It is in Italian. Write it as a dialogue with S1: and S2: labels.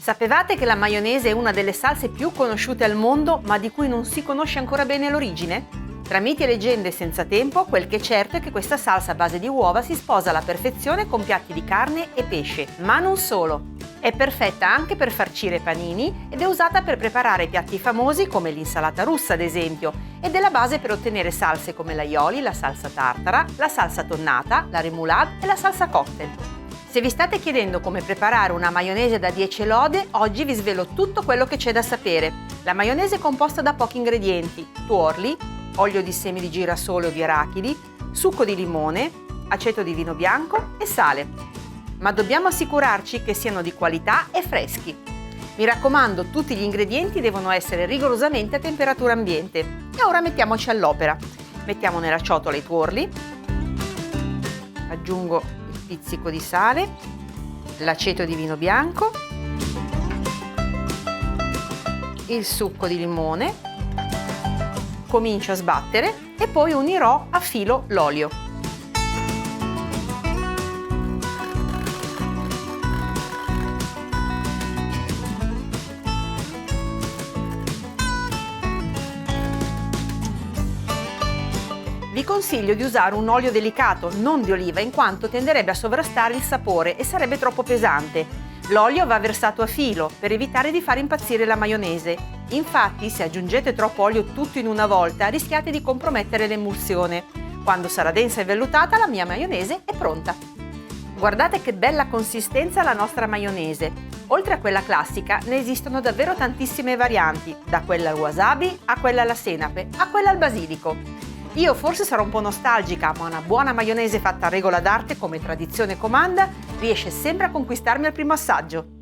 S1: Sapevate che la maionese è una delle salse più conosciute al mondo, ma di cui non si conosce ancora bene l'origine? Tra miti e leggende senza tempo, quel che è certo è che questa salsa a base di uova si sposa alla perfezione con piatti di carne e pesce, ma non solo. È perfetta anche per farcire panini ed è usata per preparare piatti famosi come l'insalata russa, ad esempio, ed è la base per ottenere salse come l'aioli, la salsa tartara, la salsa tonnata, la remoulade e la salsa cocktail. Se vi state chiedendo come preparare una maionese da 10 lode, oggi vi svelo tutto quello che c'è da sapere. La maionese è composta da pochi ingredienti: tuorli, olio di semi di girasole o di arachidi, succo di limone, aceto di vino bianco e sale. Ma dobbiamo assicurarci che siano di qualità e freschi. Mi raccomando, tutti gli ingredienti devono essere rigorosamente a temperatura ambiente. E ora mettiamoci all'opera. Mettiamo nella ciotola i tuorli, aggiungo il pizzico di sale, l'aceto di vino bianco, il succo di limone, comincio a sbattere e poi unirò a filo l'olio. Vi consiglio di usare un olio delicato, non di oliva, in quanto tenderebbe a sovrastare il sapore e sarebbe troppo pesante. L'olio va versato a filo per evitare di far impazzire la maionese. Infatti, se aggiungete troppo olio tutto in una volta, rischiate di compromettere l'emulsione. Quando sarà densa e vellutata, la mia maionese è pronta. Guardate che bella consistenza la nostra maionese. Oltre a quella classica, ne esistono davvero tantissime varianti, da quella al wasabi a quella alla senape, a quella al basilico. Io forse sarò un po' nostalgica, ma una buona maionese fatta a regola d'arte come tradizione comanda riesce sempre a conquistarmi al primo assaggio.